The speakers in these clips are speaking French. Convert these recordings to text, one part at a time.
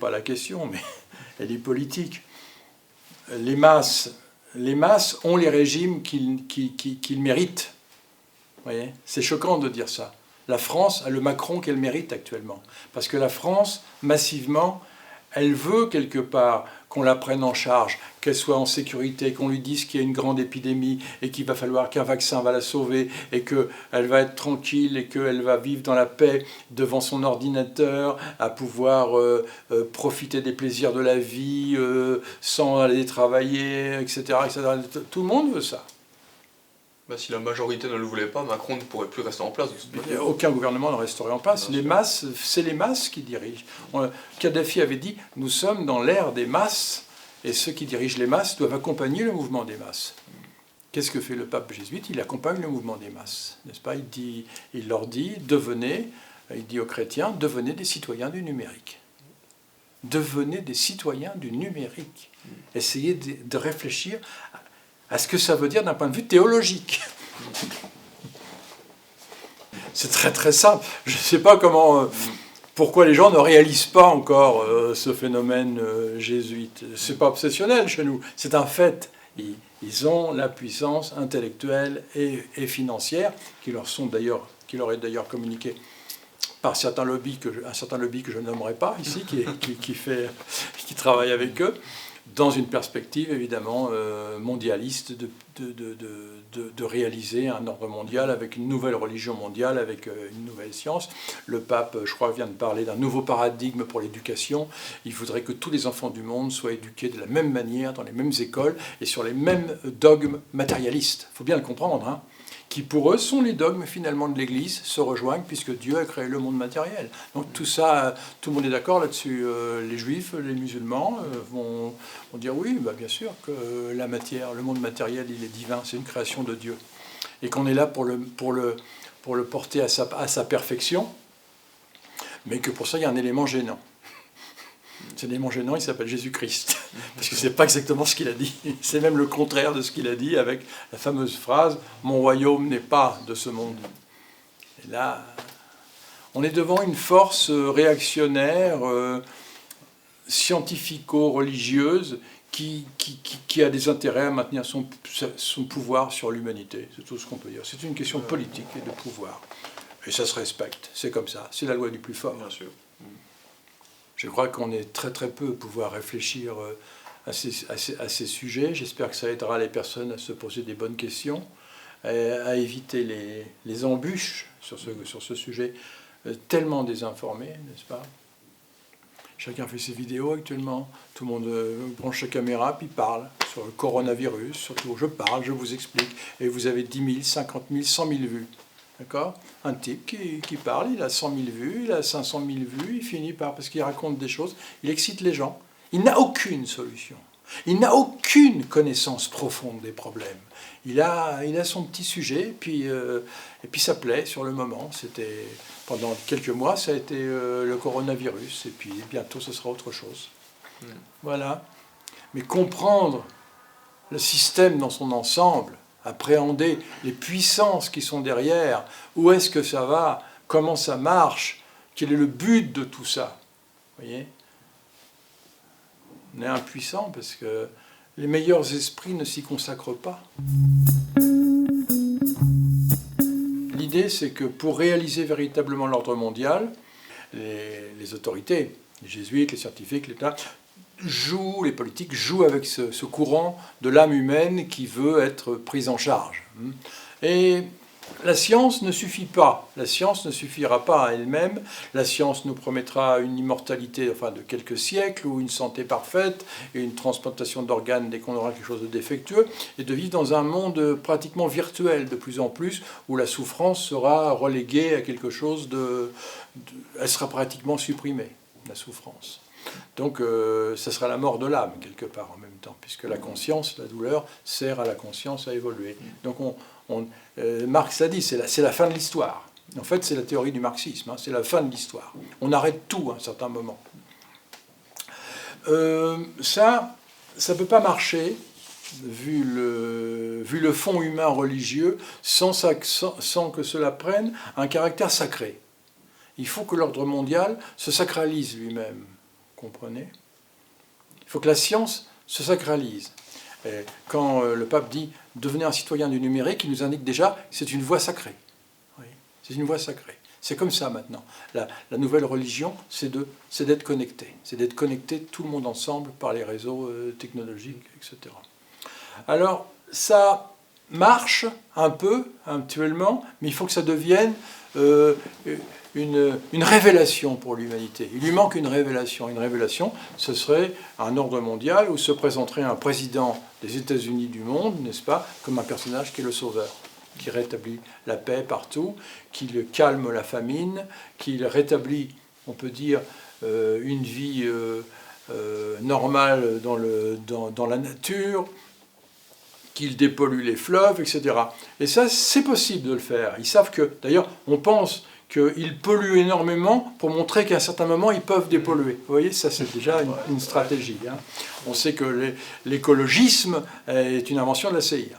Pas la question, mais elle est politique. Les masses ont les régimes qu'ils méritent. Vous voyez, c'est choquant de dire ça. La France a le Macron qu'elle mérite actuellement. Parce que la France, massivement, elle veut quelque part qu'on la prenne en charge, qu'elle soit en sécurité, qu'on lui dise qu'il y a une grande épidémie et qu'il va falloir qu'un vaccin va la sauver et qu'elle va être tranquille et qu'elle va vivre dans la paix devant son ordinateur, à pouvoir profiter des plaisirs de la vie sans aller travailler, etc., etc. Tout le monde veut ça. Bah, si la majorité ne le voulait pas, Macron ne pourrait plus rester en place. Aucun gouvernement ne resterait en place. Les masses, c'est les masses qui dirigent. Kadhafi avait dit « Nous sommes dans l'ère des masses, et ceux qui dirigent les masses doivent accompagner le mouvement des masses. » Qu'est-ce que fait le pape jésuite? Il accompagne le mouvement des masses, n'est-ce pas? Il leur dit « Devenez, il dit aux chrétiens, devenez des citoyens du numérique. Devenez des citoyens du numérique. Essayez de réfléchir à ce que ça veut dire d'un point de vue théologique. C'est très très simple. Je ne sais pas pourquoi les gens ne réalisent pas encore ce phénomène jésuite. Ce n'est pas obsessionnel chez nous, c'est un fait. Ils ont la puissance intellectuelle et financière qui leur est d'ailleurs communiquée par un certain lobby que je ne nommerai pas ici, qui travaille avec eux, dans une perspective évidemment mondialiste de réaliser un ordre mondial avec une nouvelle religion mondiale, avec une nouvelle science. Le pape, je crois, vient de parler d'un nouveau paradigme pour l'éducation. Il voudrait que tous les enfants du monde soient éduqués de la même manière, dans les mêmes écoles et sur les mêmes dogmes matérialistes. Il faut bien le comprendre, hein, qui pour eux sont les dogmes finalement de l'Église, se rejoignent puisque Dieu a créé le monde matériel. Donc tout ça, tout le monde est d'accord là-dessus. Les juifs, les musulmans vont dire oui, bah bien sûr que la matière, le monde matériel, il est divin, c'est une création de Dieu. Et qu'on est là pour le porter à sa perfection, mais que pour ça il y a un élément gênant. Cet élément gênant, il s'appelle Jésus-Christ. Parce que c'est pas exactement ce qu'il a dit. C'est même le contraire de ce qu'il a dit avec la fameuse phrase « Mon royaume n'est pas de ce monde ». Et là, on est devant une force réactionnaire, scientifico-religieuse, qui a des intérêts à maintenir son pouvoir sur l'humanité. C'est tout ce qu'on peut dire. C'est une question politique et de pouvoir. Et ça se respecte. C'est comme ça. C'est la loi du plus fort. Bien sûr. Je crois qu'on est très très peu à pouvoir réfléchir à ces sujets. J'espère que ça aidera les personnes à se poser des bonnes questions, à éviter les embûches sur ce sujet tellement désinformé, n'est-ce pas? Chacun fait ses vidéos actuellement, tout le monde branche sa caméra puis parle sur le coronavirus, surtout je parle, je vous explique, et vous avez 10 000, 50 000, 100 000 vues. D'accord? Un type qui parle, il a 100 000 vues, il a 500 000 vues, il finit parce qu'il raconte des choses, il excite les gens. Il n'a aucune solution. Il n'a aucune connaissance profonde des problèmes. Il a son petit sujet, et puis ça plaît sur le moment. Pendant quelques mois, ça a été le coronavirus, et puis bientôt, ce sera autre chose. Voilà. Mais comprendre le système dans son ensemble, appréhender les puissances qui sont derrière, où est-ce que ça va, comment ça marche, quel est le but de tout ça. Vous voyez ? On est impuissant parce que les meilleurs esprits ne s'y consacrent pas. L'idée, c'est que pour réaliser véritablement l'ordre mondial, les autorités, les jésuites, les scientifiques, l'État, les politiques jouent avec ce courant de l'âme humaine qui veut être prise en charge. Et la science ne suffit pas. La science ne suffira pas à elle-même. La science nous promettra une immortalité de quelques siècles, ou une santé parfaite, et une transplantation d'organes dès qu'on aura quelque chose de défectueux, et de vivre dans un monde pratiquement virtuel de plus en plus, où la souffrance sera reléguée à quelque chose elle sera pratiquement supprimée, la souffrance. Donc ça sera la mort de l'âme, quelque part, en même temps, puisque la conscience, la douleur, sert à la conscience à évoluer. Donc Marx l'a dit, c'est la fin de l'histoire. En fait, c'est la théorie du marxisme, hein, c'est la fin de l'histoire. On arrête tout à un certain moment. Ça ne peut pas marcher, vu le fond humain religieux, sans que cela prenne un caractère sacré. Il faut que l'ordre mondial se sacralise lui-même, comprenez ? Il faut que la science se sacralise. Et quand le pape dit « devenez un citoyen du numérique », il nous indique déjà que c'est une voie sacrée. Oui, c'est une voie sacrée. C'est comme ça maintenant. La nouvelle religion, c'est d'être connecté. C'est d'être connecté tout le monde ensemble par les réseaux technologiques, etc. Alors, ça marche un peu, actuellement, mais il faut que ça devienne une révélation pour l'humanité. Il lui manque une révélation. Une révélation, ce serait un ordre mondial où se présenterait un président des États-Unis du monde, n'est-ce pas, comme un personnage qui est le sauveur, qui rétablit la paix partout, qui calme la famine, qui rétablit, on peut dire, une vie normale dans la nature, qu'il dépollue les fleuves, etc. Et ça, c'est possible de le faire. Ils savent que, d'ailleurs, on pense qu'ils polluent énormément pour montrer qu'à un certain moment, ils peuvent dépolluer. Vous voyez, ça, c'est déjà une stratégie. Hein. On sait que l'écologisme est une invention de la CIA.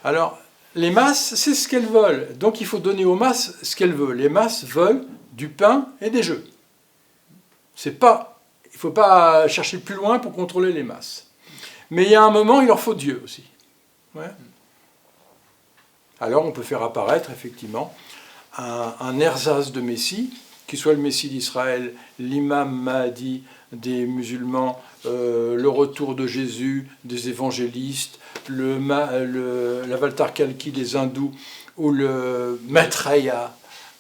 Alors, les masses, c'est ce qu'elles veulent. Donc, il faut donner aux masses ce qu'elles veulent. Les masses veulent du pain et des jeux. Il ne faut pas chercher plus loin pour contrôler les masses. Mais il y a un moment, il leur faut Dieu aussi. Ouais. Alors, on peut faire apparaître, effectivement, un ersatz de Messie, qui soit le Messie d'Israël, l'imam Mahdi des musulmans, le retour de Jésus des évangélistes, l'avatar Kalki des hindous, ou le Maitreya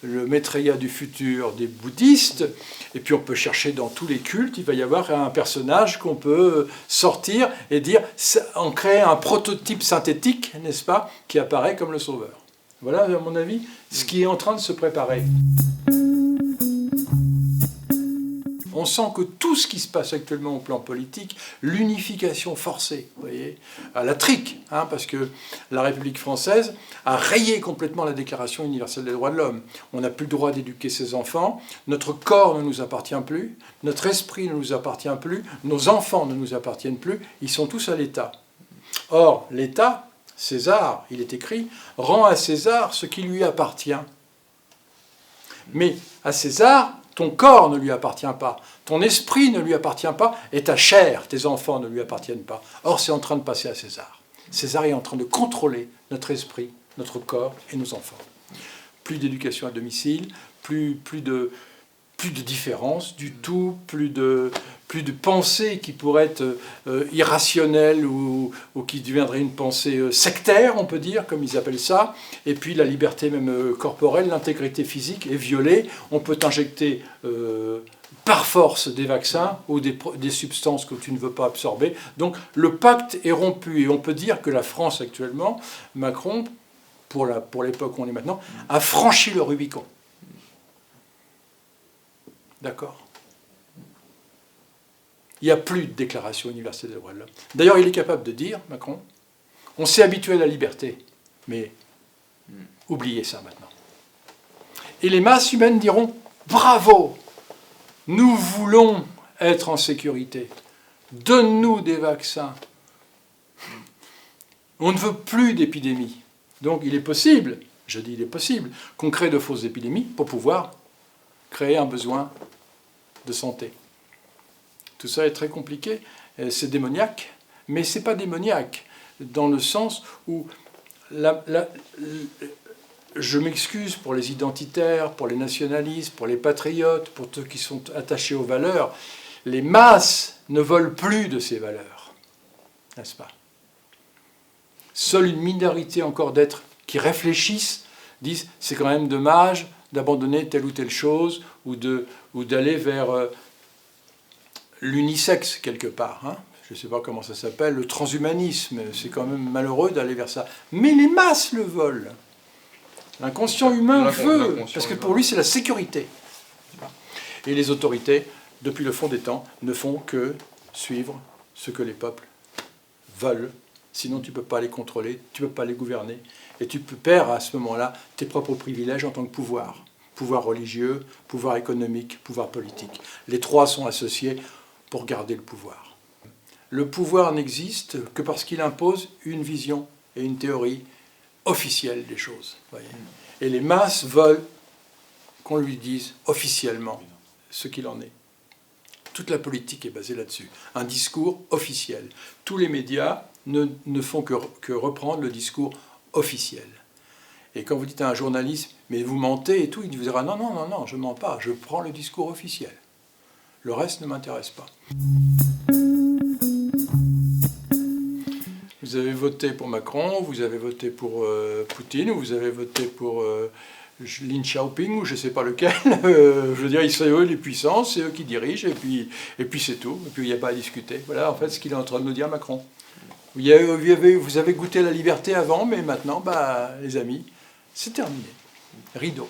du futur des bouddhistes. Et puis on peut chercher dans tous les cultes, il va y avoir un personnage qu'on peut sortir et dire, on crée un prototype synthétique, n'est-ce pas, qui apparaît comme le sauveur. Voilà, à mon avis, ce qui est en train de se préparer. On sent que tout ce qui se passe actuellement au plan politique, l'unification forcée, vous voyez, à la trique, hein, parce que la République française a rayé complètement la Déclaration universelle des droits de l'homme. On n'a plus le droit d'éduquer ses enfants, notre corps ne nous appartient plus, notre esprit ne nous appartient plus, nos enfants ne nous appartiennent plus, ils sont tous à l'État. Or, l'État, César, il est écrit, rend à César ce qui lui appartient. Mais à César, ton corps ne lui appartient pas, ton esprit ne lui appartient pas, et ta chair, tes enfants ne lui appartiennent pas. Or, c'est en train de passer à César. César est en train de contrôler notre esprit, notre corps et nos enfants. Plus d'éducation à domicile, plus de différence du tout, plus de pensée qui pourrait être irrationnelle ou qui deviendrait une pensée sectaire, on peut dire, comme ils appellent ça. Et puis la liberté même corporelle, l'intégrité physique est violée. On peut injecter par force des vaccins ou des substances que tu ne veux pas absorber. Donc le pacte est rompu. Et on peut dire que la France actuellement, Macron, pour l'époque où on est maintenant, a franchi le Rubicon. D'accord. Il n'y a plus de déclaration universelle des droits de l'homme. D'ailleurs, il est capable de dire, Macron, on s'est habitué à la liberté, mais oubliez ça maintenant. Et les masses humaines diront, bravo, nous voulons être en sécurité, donne-nous des vaccins. On ne veut plus d'épidémies. Donc il est possible, je dis il est possible, qu'on crée de fausses épidémies pour pouvoir créer un besoin de santé. Tout ça est très compliqué, c'est démoniaque, mais ce n'est pas démoniaque, dans le sens où je m'excuse pour les identitaires, pour les nationalistes, pour les patriotes, pour ceux qui sont attachés aux valeurs. Les masses ne veulent plus de ces valeurs, n'est-ce pas? Seule une minorité encore d'êtres qui réfléchissent disent c'est quand même dommage d'abandonner telle ou telle chose ou d'aller vers l'unisexe quelque part. Hein. Je ne sais pas comment ça s'appelle, le transhumanisme. C'est quand même malheureux d'aller vers ça. Mais les masses le veulent. L'inconscient humain veut, parce que pour lui c'est la sécurité. Et les autorités depuis le fond des temps, ne font que suivre ce que les peuples veulent. Sinon, tu ne peux pas les contrôler, tu ne peux pas les gouverner. Et tu perds à ce moment-là tes propres privilèges en tant que pouvoir. Pouvoir religieux, pouvoir économique, pouvoir politique. Les trois sont associés pour garder le pouvoir. Le pouvoir n'existe que parce qu'il impose une vision et une théorie officielle des choses. Voyez. Et les masses veulent qu'on lui dise officiellement ce qu'il en est. Toute la politique est basée là-dessus. Un discours officiel. Tous les médias ne font que reprendre le discours officiel. Et quand vous dites à un journaliste, mais vous mentez et tout, il vous dira non, non, non, non, je ne mens pas, je prends le discours officiel. Le reste ne m'intéresse pas. Vous avez voté pour Macron, vous avez voté pour Poutine, ou vous avez voté pour Lin Xiaoping, ou je ne sais pas lequel. Je veux dire, ils sont eux les puissants, c'est eux qui dirigent, et puis c'est tout. Et puis il n'y a pas à discuter. Voilà en fait ce qu'il est en train de nous dire Macron. Vous avez goûté la liberté avant, mais maintenant, les amis, c'est terminé. Rideau.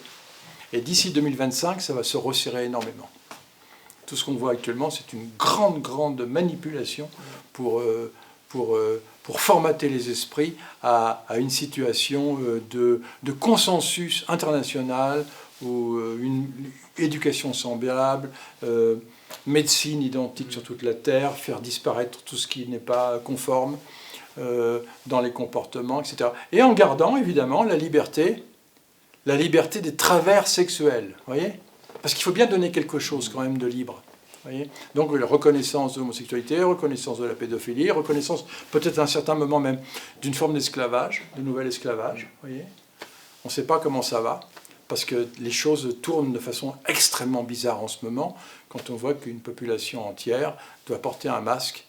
Et d'ici 2025, ça va se resserrer énormément. Tout ce qu'on voit actuellement, c'est une grande, grande manipulation pour formater les esprits à une situation de consensus international, ou une éducation semblable, médecine identique sur toute la Terre, faire disparaître tout ce qui n'est pas conforme dans les comportements, etc. Et en gardant, évidemment, la liberté des travers sexuels, voyez ? Parce qu'il faut bien donner quelque chose quand même de libre. Voyez ? Donc la reconnaissance de l'homosexualité, reconnaissance de la pédophilie, reconnaissance peut-être à un certain moment même d'une forme d'esclavage, de nouvel esclavage. Voyez ? On ne sait pas comment ça va, parce que les choses tournent de façon extrêmement bizarre en ce moment, quand on voit qu'une population entière doit porter un masque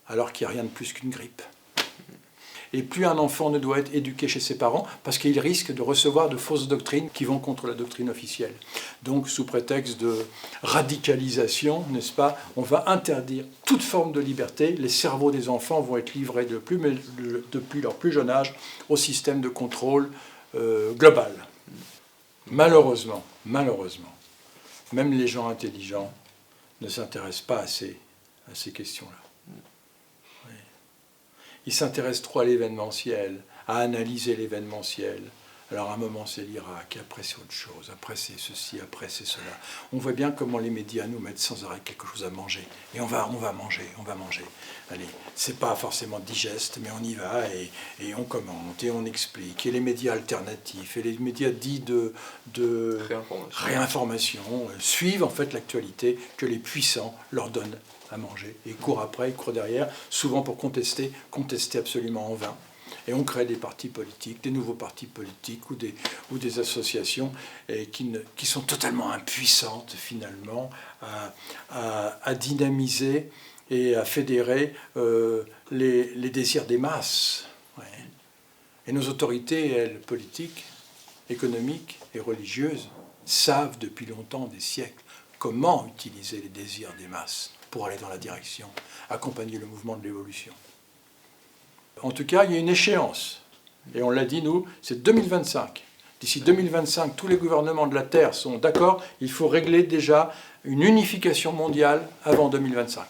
alors qu'il n'y a rien de plus qu'une grippe. Et plus un enfant ne doit être éduqué chez ses parents, parce qu'il risque de recevoir de fausses doctrines qui vont contre la doctrine officielle. Donc, sous prétexte de radicalisation, n'est-ce pas, on va interdire toute forme de liberté. Les cerveaux des enfants vont être livrés depuis leur plus jeune âge au système de contrôle global. Malheureusement, même les gens intelligents ne s'intéressent pas assez à ces questions-là. Ils s'intéressent trop à l'événementiel, à analyser l'événementiel. Alors à un moment c'est l'Irak, après c'est autre chose, après c'est ceci, après c'est cela. On voit bien comment les médias nous mettent sans arrêt quelque chose à manger. Et on va manger. Allez, c'est pas forcément digeste, mais on y va et on commente et on explique. Et les médias alternatifs et les médias dits de réinformation suivent en fait l'actualité que les puissants leur donnent à manger. Et ils courent après, ils courent derrière, souvent pour contester absolument en vain. Et on crée des partis politiques, des nouveaux partis politiques ou des associations qui sont totalement impuissantes finalement à dynamiser et à fédérer les désirs des masses. Ouais. Et nos autorités, elles, politiques, économiques et religieuses, savent depuis longtemps, des siècles, comment utiliser les désirs des masses pour aller dans la direction, accompagner le mouvement de l'évolution. En tout cas, il y a une échéance. Et on l'a dit, nous, c'est 2025. D'ici 2025, tous les gouvernements de la Terre sont d'accord, il faut régler déjà une unification mondiale avant 2025.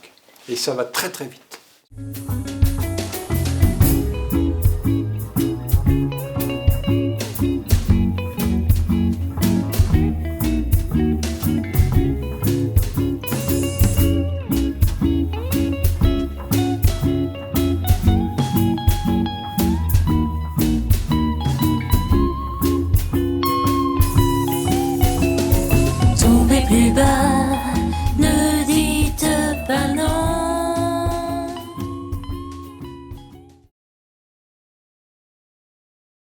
Et ça va très très vite.